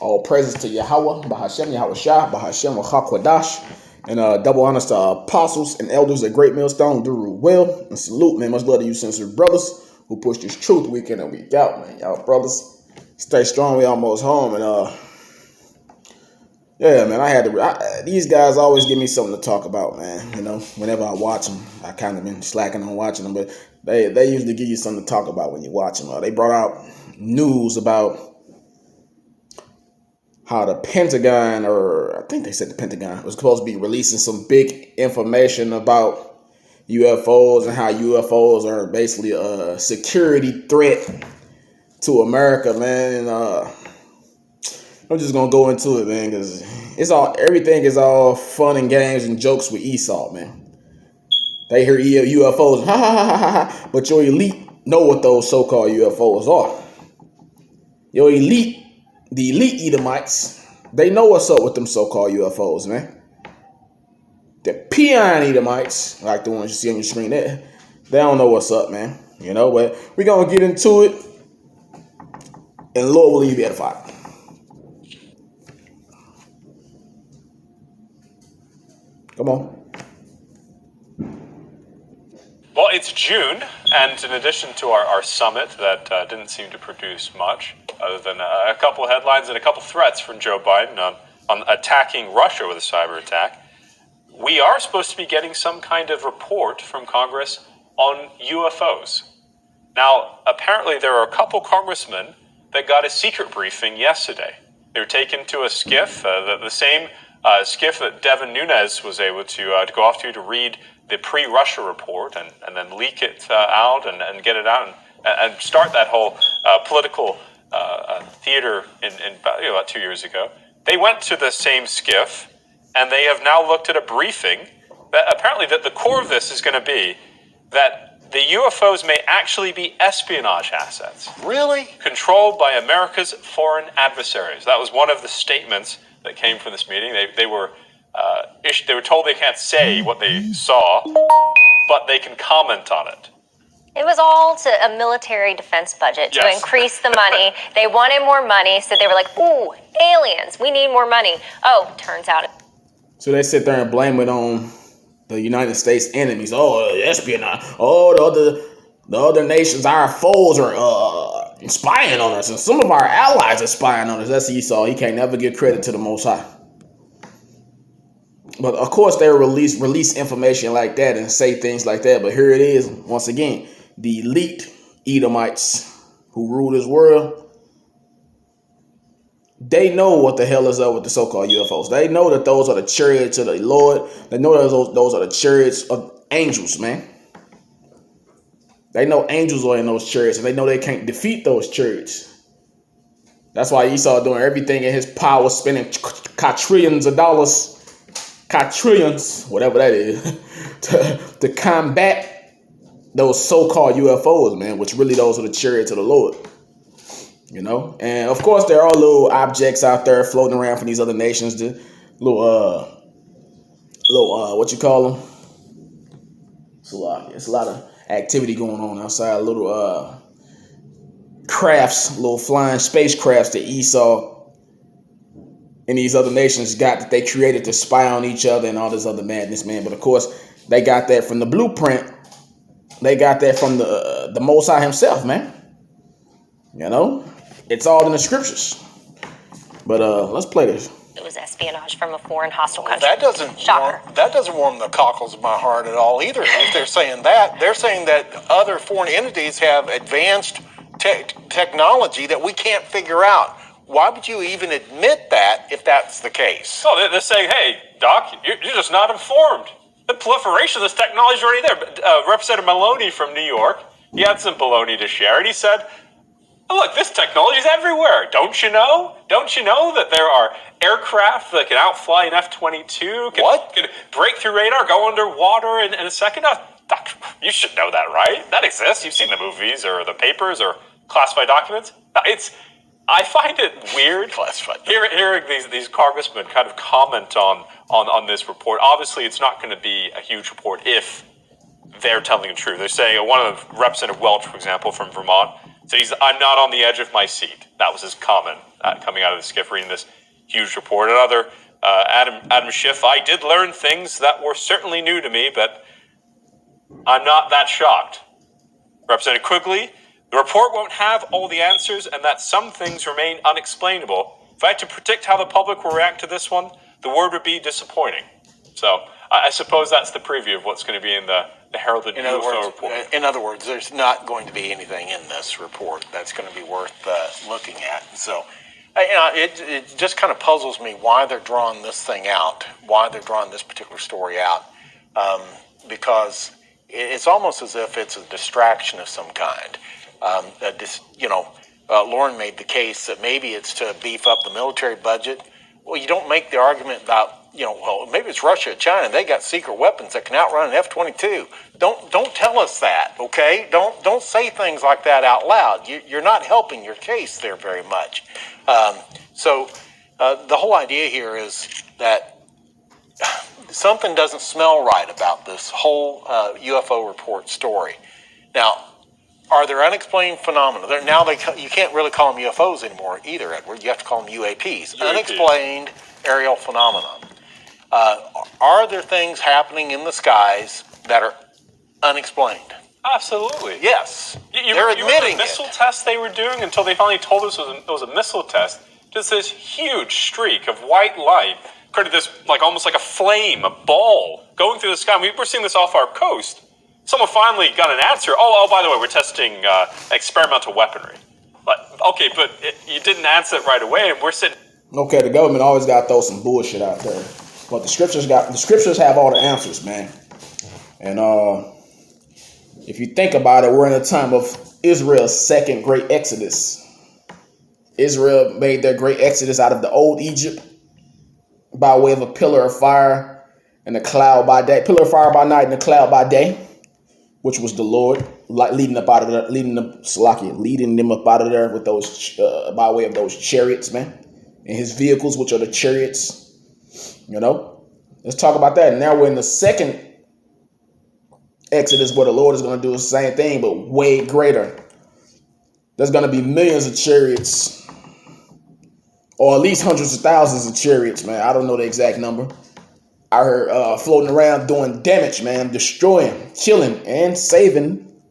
All praises to Yahweh, Bahashem, Yahweh Shah, Bahashem, Wachakwadash. And double honors to apostles and elders at Great Millstone, do rule well. And salute, man. Much love to you, sincere brothers who push this truth week in and week out, man. Y'all brothers, stay strong. We almost home. And yeah, man, I had to. These guys always give me something to talk about, man. You know, whenever I watch them, I kind of been slacking on watching them, but they usually give you something to talk about when you watch them. They brought out news about how the Pentagon, or I think they said the Pentagon, was supposed to be releasing some big information about UFOs and how UFOs are basically a security threat to America, man. And I'm just gonna go into it, man, because everything is all fun and games and jokes with Esau, man. They hear UFOs, ha ha ha ha ha, but your elite know what those so-called UFOs are. Your elite. The elite Edomites, they know what's up with them so-called UFOs, man. The peon Edomites, like the ones you see on your screen there, they don't know what's up, man. You know, but we're going to get into it, and Lord will leave you edified. Come on. Well, it's June, and in addition to our summit that didn't seem to produce much, other than a couple of headlines and a couple threats from Joe Biden on attacking Russia with a cyber attack, we are supposed to be getting some kind of report from Congress on UFOs. Now, apparently there are a couple congressmen that got a secret briefing yesterday. They were taken to a skiff, the same skiff that Devin Nunes was able to go off to read the pre-Russia report and then leak it out and get it out and start that whole political theater in about 2 years ago. They went to the same skiff, and they have now looked at a briefing that apparently that the core of this is going to be that the UFOs may actually be espionage assets. Really? Controlled by America's foreign adversaries. That was one of the statements that came from this meeting. They were told they can't say what they saw, but they can comment on it. It was all to a military defense budget to increase the money. They wanted more money, so they were like, ooh, aliens, we need more money. Oh, turns out. So they sit there and blame it on the United States enemies. Oh, espionage. Oh, the other nations, our foes are spying on us. And some of our allies are spying on us. That's Esau. He can't never give credit to the Most High. But of course they release information like that and say things like that. But here it is, once again, the elite Edomites who rule this world, they know what the hell is up with the so-called UFOs. They know that those are the chariots of the Lord. They know that those are the chariots of angels, man. They know angels are in those chariots, and they know they can't defeat those chariots. That's why Esau doing everything in his power, spending quadrillions of dollars, quadrillions, whatever that is, to combat those so-called UFOs, man, which really those are the chariots of the Lord. You know? And of course there are little objects out there floating around from these other nations, the little what you call them? It's a lot of activity going on outside, little crafts, little flying spacecrafts that Esau and these other nations got, that they created to spy on each other and all this other madness, man. But of course they got that from the blueprint. They got that from the Most High himself, man. You know, it's all in the scriptures. But let's play this. It was espionage from a foreign hostile country. That doesn't warm the cockles of my heart at all either. If they're saying that, they're saying that other foreign entities have advanced technology that we can't figure out. Why would you even admit that if that's the case? Oh, they're saying, hey, Doc, you're just not informed. The proliferation of this technology is already there. But, Representative Maloney from New York, he had some baloney to share, and he said, oh, look, this technology is everywhere. Don't you know? Don't you know that there are aircraft that can outfly an F-22? Can break through radar, go underwater in a second? Doc, you should know that, right? That exists. You've seen the movies or the papers or classified documents. I find it weird hearing these congressmen kind of comment on this report. Obviously, it's not going to be a huge report if they're telling the truth. They're saying, one of Representative Welch, for example, from Vermont, says, I'm not on the edge of my seat. That was his comment coming out of the skiff reading this huge report. Another, Adam Schiff, I did learn things that were certainly new to me, but I'm not that shocked. Representative Quigley, the report won't have all the answers and that some things remain unexplainable. If I had to predict how the public will react to this one, the word would be disappointing. So I suppose that's the preview of what's going to be in the heralded UFO report. In other words, there's not going to be anything in this report that's going to be worth looking at. So it just kind of puzzles me why they're drawing this thing out, why they're drawing this particular story out, because it's almost as if it's a distraction of some kind. Lauren made the case that maybe it's to beef up the military budget. Well, you don't make the argument about, maybe it's Russia or China. They got secret weapons that can outrun an F-22. Don't tell us that, okay? Don't say things like that out loud. You're not helping your case there very much. So the whole idea here is that something doesn't smell right about this whole UFO report story. Now, are there unexplained phenomena? You can't really call them UFOs anymore either, Edward. You have to call them UAPs. Unexplained aerial phenomenon. Are there things happening in the skies that are unexplained? Absolutely. Yes. They're admitting the missile test they were doing until they finally told us it was a missile test. Just this huge streak of white light created this almost like a flame, a ball going through the sky. We're seeing this off our coast. Someone finally got an answer. Oh, by the way, we're testing experimental weaponry. Okay, but you didn't answer it right away, and we're sitting. Okay, the government always got to throw some bullshit out there, but the scriptures have all the answers, man. And if you think about it, we're in a time of Israel's second great exodus. Israel made their great exodus out of the old Egypt by way of a pillar of fire and a cloud by day, pillar of fire by night and a cloud by day, which was the Lord, leading them up out of there with those by way of those chariots, man, and his vehicles, which are the chariots. Let's talk about that. Now we're in the second Exodus, where the Lord is going to do the same thing, but way greater. There's going to be millions of chariots, or at least hundreds of thousands of chariots, man. I don't know the exact number. I heard floating around doing damage, man, destroying, killing, and saving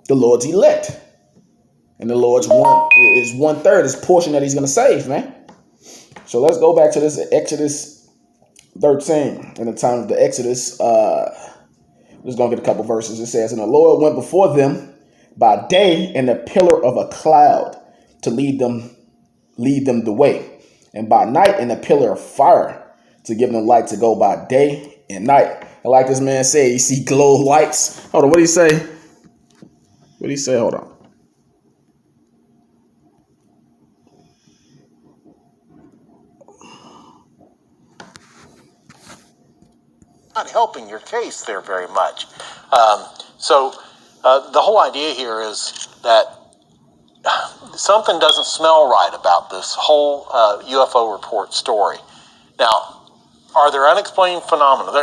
the Lord's elect. And the Lord's one-third, his portion that he's going to save, man. So let's go back to this Exodus 13. In the time of the Exodus, just going to get a couple verses. It says, and the Lord went before them by day in a pillar of a cloud to lead them the way, and by night in a pillar of fire to give them light to go by day and night. And like this man said, you see glow lights. Hold on, what did he say? What did he say? Hold on. Not helping your case there very much. So the whole idea here is that something doesn't smell right about this whole UFO report story. Now, are there unexplained phenomena?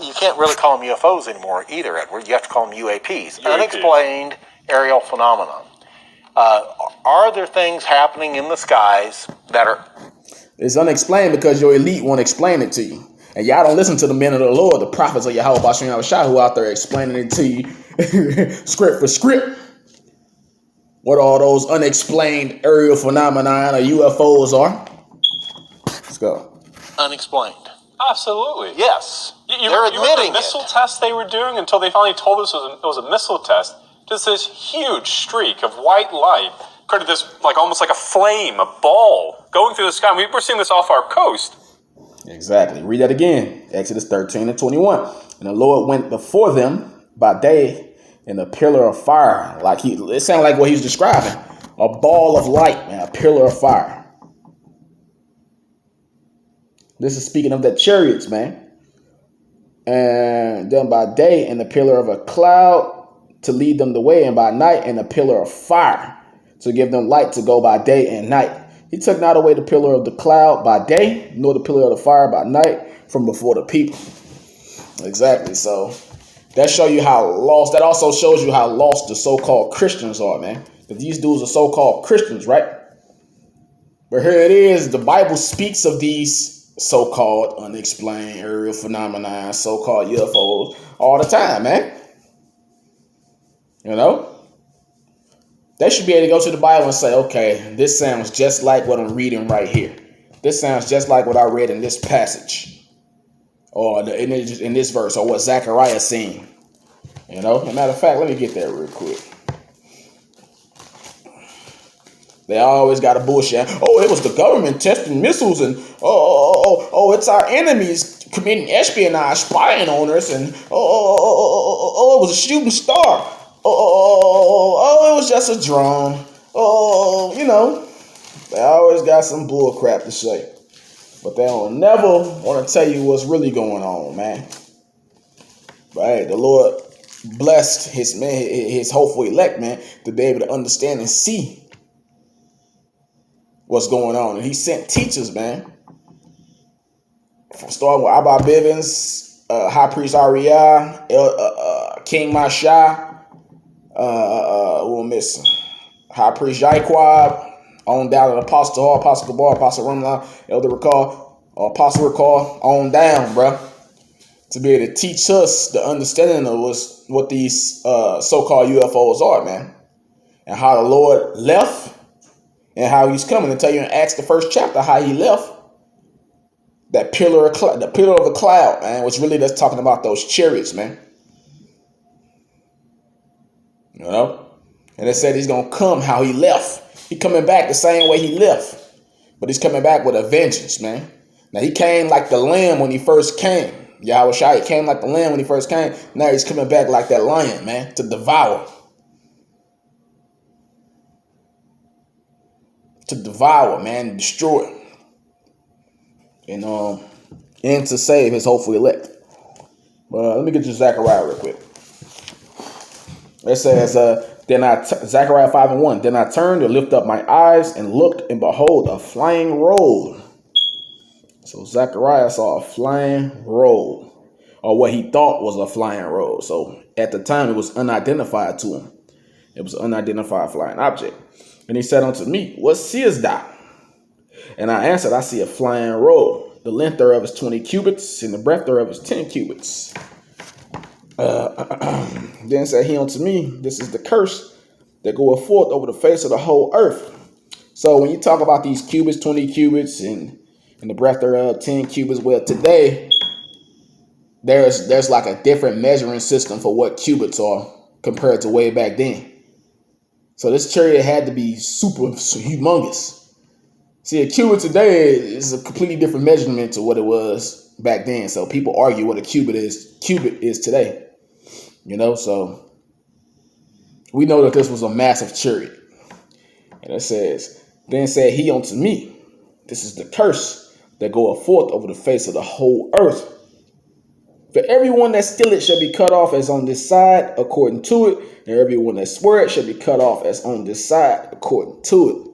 You can't really call them UFOs anymore either, Edward. You have to call them UAPs. Unexplained aerial phenomenon. Are there things happening in the skies that are... It's unexplained because your elite won't explain it to you. And y'all don't listen to the men of the Lord, the prophets of Yahweh Bashim Yahushua, who out there explaining it to you script for script. What all those unexplained aerial phenomena or UFOs are. Let's go. Unexplained. Absolutely. Yes. They're admitting the missile test they were doing until they finally told us it was a missile test. Just this huge streak of white light created this almost like a flame, a ball going through the sky. We're seeing this off our coast. Exactly. Read that again. Exodus 13 and 21. And the Lord went before them by day in a pillar of fire. It sounded like what he was describing. A ball of light, man, a pillar of fire. This is speaking of the chariots, man. And then by day in the pillar of a cloud to lead them the way, and by night in a pillar of fire to give them light to go by day and night. He took not away the pillar of the cloud by day, nor the pillar of the fire by night from before the people. Exactly. So That show you how lost. That also shows you how lost the so-called Christians are, man. Because these dudes are so-called Christians, right? But here it is. The Bible speaks of these so-called unexplained aerial phenomena, so-called UFOs, all the time, man. You know? They should be able to go to the Bible and say, okay, this sounds just like what I'm reading right here. This sounds just like what I read in this passage. Or in this verse, or what Zechariah seen. You know? As a matter of fact, let me get there real quick. They always got a bullshit. Oh, it was the government testing missiles, and it's our enemies committing espionage, spying on us, and it was a shooting star. It was just a drone. They always got some bull crap to say, but they don't never want to tell you what's really going on, man. But hey, the Lord blessed his hopeful elect, man, to be able to understand and see what's going on. And he sent teachers, man. Starting with Abba Bivens, High Priest Ariah, King Masha, we'll miss High Priest Jaquab, on down to Apostle Hall, Apostle Gabar, Apostle Rumla, Elder Recall, Apostle Recall, on down, bro. To be able to teach us the understanding of what these so-called UFOs are, man. And how the Lord left and how he's coming. To tell you in Acts, the 1st chapter, how he left. That pillar of the cloud, man, which really that's talking about those chariots, man. You know? And it said he's going to come how he left. He coming back the same way he left. But he's coming back with a vengeance, man. Now, he came like the lamb when he first came. Yahweh Shai, he came like the lamb when he first came. Now he's coming back like that lion, man, to devour. To devour, man, destroy. And to save his hopeful elect. Let me get you Zechariah real quick. It says, Zechariah 5:1, then I turned and lifted up my eyes and looked, and behold, a flying roll. So Zechariah saw a flying roll, or what he thought was a flying roll. So at the time, it was unidentified to him. It was an unidentified flying object. And he said unto me, what seest thou? And I answered, I see a flying roll. The length thereof is 20 cubits, and the breadth thereof is 10 cubits. Then said he unto me, this is the curse that goeth forth over the face of the whole earth. So when you talk about these cubits, 20 cubits, and the breadth thereof, 10 cubits, well, today, there's like a different measuring system for what cubits are compared to way back then. So this chariot had to be super humongous. See, a cubit today is a completely different measurement to what it was back then. So people argue what a cubit is today. So we know that this was a massive chariot. And it says, then said he unto me, this is the curse that goeth forth over the face of the whole earth. For everyone that stealeth shall be cut off as on this side according to it, and everyone that sweareth shall be cut off as on this side according to it.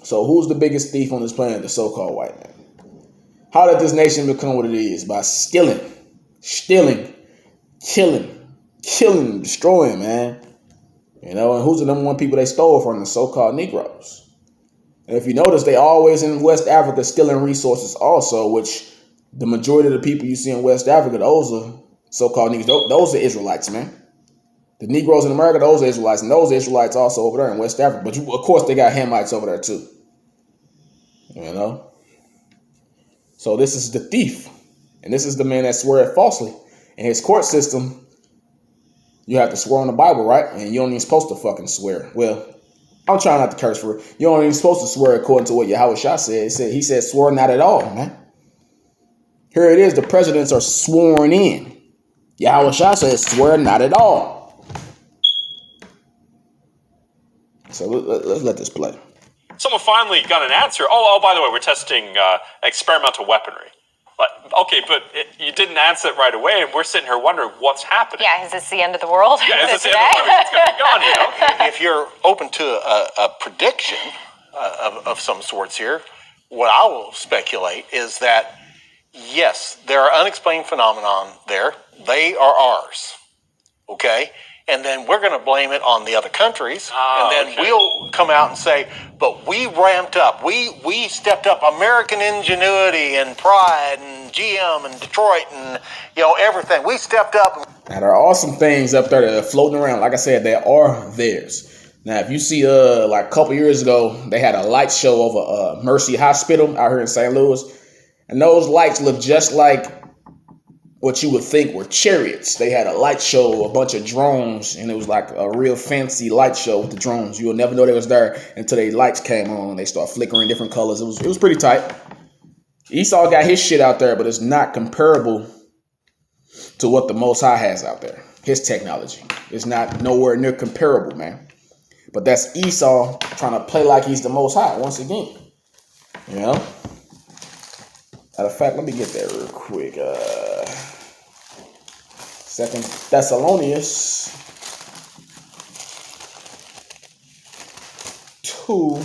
So who's the biggest thief on this planet? The so-called white man. How did this nation become what it is? By stealing, killing, destroying, man. And who's the number one people they stole from? The so-called Negroes. And if you notice, they always in West Africa stealing resources also, which the majority of the people you see in West Africa, those are so-called Negroes. Those are Israelites, man. The Negroes in America, those are Israelites. And those are Israelites also over there in West Africa. But of course, they got Hamites over there too. So this is the thief. And this is the man that swear falsely. In his court system, you have to swear on the Bible, right? And you don't even supposed to fucking swear. Well, I'm trying not to curse for it. You don't even supposed to swear according to what Yahweh Shah said. He said swear not at all, man. Here it is. The presidents are sworn in. Yahweh Shah says swear not at all. So let's let this play. Someone finally got an answer. Oh, by the way, we're testing experimental weaponry. Okay, but you didn't answer it right away, and we're sitting here wondering what's happening. Yeah, is this the end of the world? Yeah, is this the end of the world? What's going on, If you're open to a prediction of some sorts here, what I will speculate is that Yes, there are unexplained phenomenon there. They are ours. Okay? And then we're going to blame it on the other countries. And then we'll come out and say, but we ramped up. We stepped up American ingenuity and pride and GM and Detroit and, everything. We stepped up. Now, there are some things up there that are floating around. Like I said, they are theirs. Now, if you see, like a couple years ago, they had a light show over Mercy Hospital out here in St. Louis. And those lights look just like what you would think were chariots. They had a light show, a bunch of drones, and it was like a real fancy light show with the drones. You'll never know they was there until the lights came on and they start flickering different colors. It was pretty tight. Esau got his shit out there, but it's not comparable to what the Most High has out there. His technology. It's not nowhere near comparable, man. But that's Esau trying to play like he's the Most High once again. You know? Matter of fact, let me get there real quick. 2 Thessalonians 2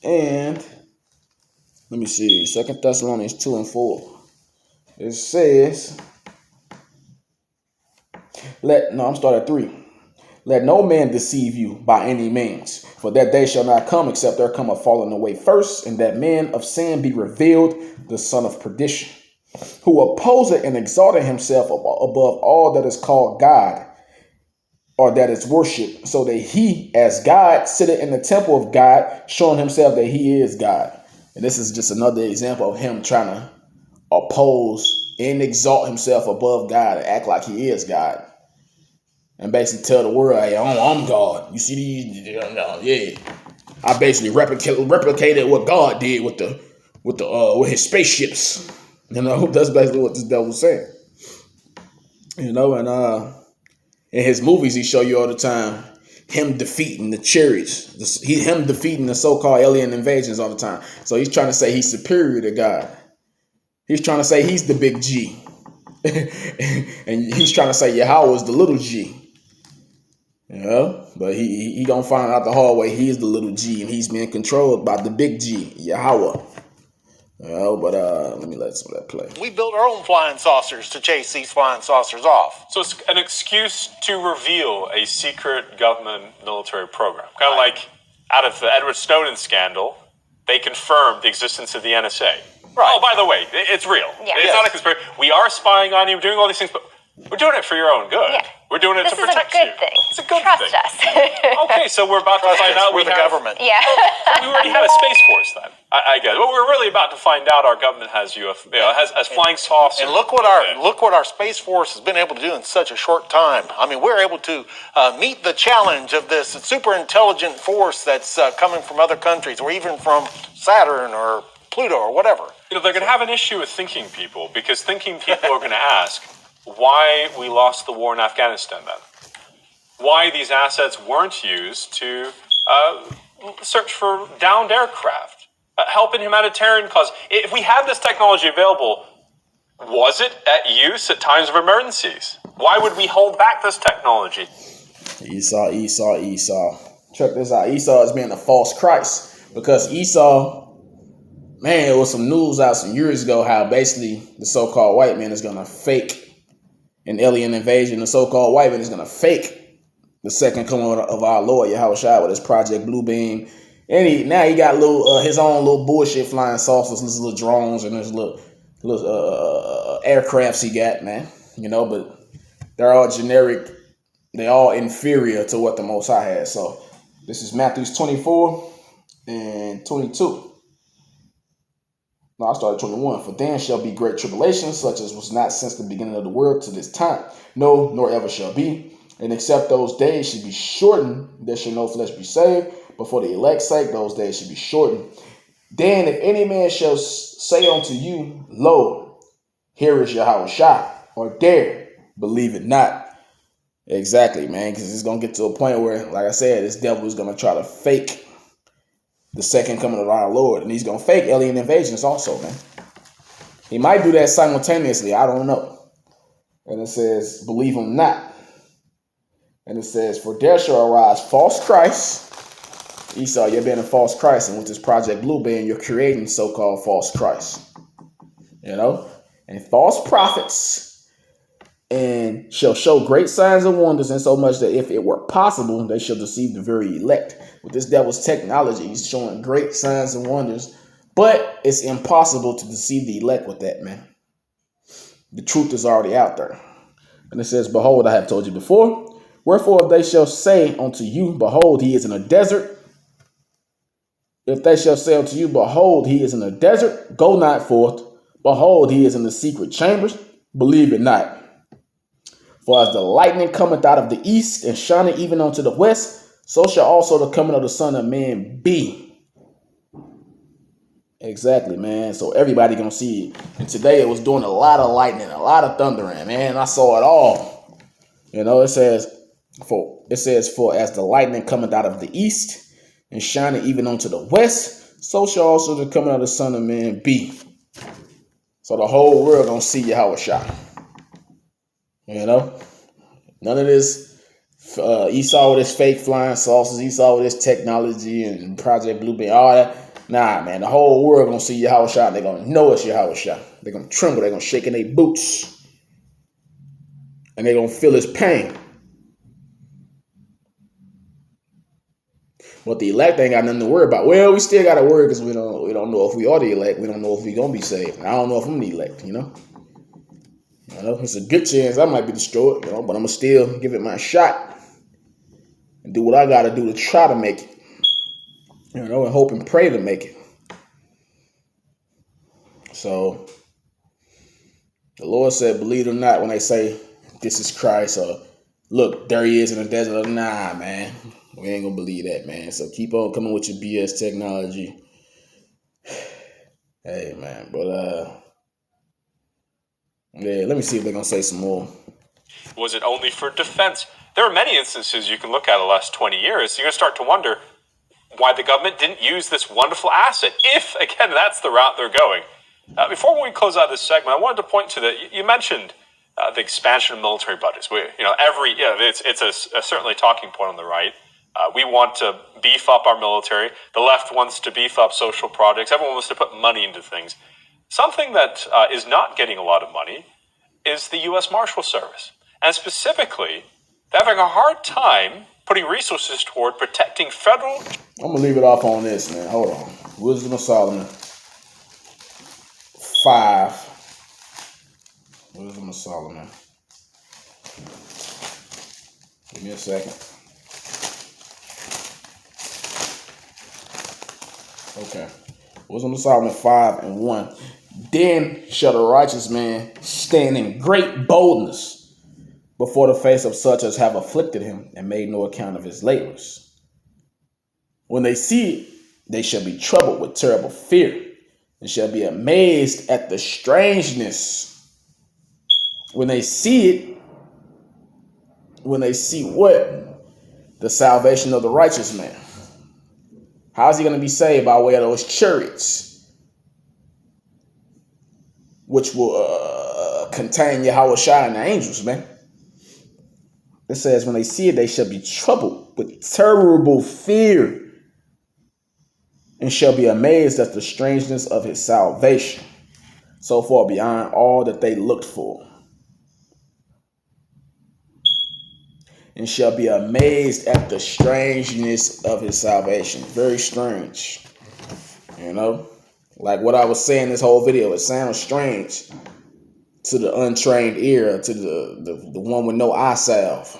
and let me see, 2 Thessalonians 2 and 4. It says, I'm starting at 3. Let no man deceive you by any means, for that day shall not come except there come a falling away first, and that man of sin be revealed, the son of perdition, who opposeth and exalted himself above all that is called God, or that is worshipped, so that he, as God, sitteth in the temple of God, showing himself that he is God. And this is just another example of him trying to oppose and exalt himself above God and act like he is God. And basically tell the world, hey, I'm God. You see these? Yeah. I basically replicated what God did with his spaceships. That's basically what this devil's saying. And in his movies, he show you all the time him defeating the chariots, him defeating the so-called alien invasions all the time. So he's trying to say he's superior to God. He's trying to say he's the big G. And he's trying to say Yahweh is the little G. But he gonna find out the hard way. He is the little G, and he's being controlled by the big G, Yahweh. But let me let some of that play. We built our own flying saucers to chase these flying saucers off. So it's an excuse to reveal a secret government military program. Kind of like out of the Edward Snowden scandal, they confirmed the existence of the NSA. Right. Oh, by the way, it's real. Yeah. It's not a conspiracy. We are spying on you, we're doing all these things, but we're doing it for your own good. Yeah. We're doing it to protect you. This is a good thing. It's a good Trust thing. us. Okay, so we're about to find out we're the government. Yeah. We already had a space force then. I get it. But we're really about to find out our government has UFO, has flying saucers. And look what our space force has been able to do in such a short time. I mean, we're able to meet the challenge of this super intelligent force that's coming from other countries, or even from Saturn or Pluto or whatever. They're going to have an issue with thinking people, because thinking people are going to ask why we lost the war in Afghanistan then. Why these assets weren't used to search for downed aircraft, help in humanitarian cause. If we had this technology available, was it at use at times of emergencies? Why would we hold back this technology? Esau. Check this out. Esau is being a false Christ, because Esau, man, there was some news out some years ago how basically the so-called white man is going to fake an alien invasion. The so-called white man is going to fake the second coming of our Lord Yahushua with his Project Bluebeam. And he got his own little bullshit flying saucers, his little drones, and his little aircrafts he got, man. But they're all generic. They're all inferior to what the Most High has. So this is Matthew 24 and 22. No, I started 21. For then shall be great tribulation, such as was not since the beginning of the world to this time. No, nor ever shall be. And except those days should be shortened, there shall no flesh be saved. But for the elect's sake, those days should be shortened. Then if any man shall say unto you, lo, here is Yahushua, or there, believe it not. Exactly, man, because it's going to get to a point where, like I said, this devil is going to try to fake the second coming of our Lord. And he's going to fake alien invasions also, man. He might do that simultaneously. I don't know. And it says, believe him not. And it says, for there shall arise false Christ. Esau, you're being a false Christ. And with this Project Bluebeam, you're creating so-called false Christ. and false prophets, and shall show great signs and wonders, insomuch that if it were possible, they shall deceive the very elect. With this devil's technology, he's showing great signs and wonders, but it's impossible to deceive the elect with that, man. The truth is already out there. And it says, behold, I have told you before. Wherefore, if they shall say unto you, behold, he is in a desert. If they shall say unto you, behold, he is in a desert, go not forth. Behold, he is in the secret chambers, believe it not. For as the lightning cometh out of the east and shineth even unto the west, so shall also the coming of the Son of Man be. Exactly, man. So everybody gonna see it. And today it was doing a lot of lightning, a lot of thundering, man. I saw it all. It says, for as the lightning cometh out of the east and shineth even unto the west, so shall also the coming of the Son of Man be. So the whole world gonna see Yahweh Shai. None of this Esau with his fake flying saucers, Esau with his technology and Project Blueprint, all that. Nah, man, the whole world gonna see Yahweh Shai. They're gonna know it's Yahweh Shai. They're gonna tremble. They're gonna shake in their boots, and they're gonna feel his pain. But the elect ain't got nothing to worry about. Well, we still gotta worry because we don't know if we are the elect. We don't know if we gonna be saved. I don't know if I'm the elect. It's a good chance I might be destroyed. But I'm gonna still give it my shot and do what I gotta do to try to make it. And hope and pray to make it. So the Lord said, believe it or not, when they say this is Christ or look, there he is in the desert. Nah, man. We ain't gonna believe that, man. So keep on coming with your BS technology. Hey, man. But yeah, let me see if they're gonna say some more. Was it only for defense? There are many instances you can look at in the last 20 years. You're gonna start to wonder why the government didn't use this wonderful asset, if, again, that's the route they're going. Before we close out this segment, I wanted to point to that. You mentioned the expansion of military budgets. It's certainly a talking point on the right. We want to beef up our military. The left wants to beef up social projects. Everyone wants to put money into things. Something that is not getting a lot of money is the U.S. Marshal Service. And specifically, they're having a hard time putting resources toward protecting federal... I'm going to leave it off on this, man. Hold on. Wisdom of Solomon 5. Wisdom of Solomon. Give me a second. Okay. Wisdom of Solomon 5:1. Then shall the righteous man stand in great boldness before the face of such as have afflicted him and made no account of his labors. When they see it, they shall be troubled with terrible fear and shall be amazed at the strangeness. When they see it, when they see what? The salvation of the righteous man. How is he going to be saved? By way of those chariots, which will contain Yahweh Shai and the angels, man. It says, when they see it, they shall be troubled with terrible fear and shall be amazed at the strangeness of his salvation, so far beyond all that they looked for. And shall be amazed at the strangeness of his salvation. Very strange. Like what I was saying this whole video, it sounds strange to the untrained ear, to the one with no eye salve.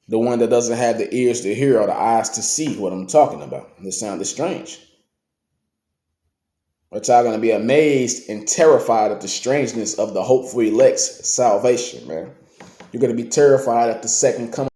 The one that doesn't have the ears to hear or the eyes to see what I'm talking about. It sounded strange. But y'all going to be amazed and terrified at the strangeness of the hopeful elect's salvation, man. You're going to be terrified at the second coming.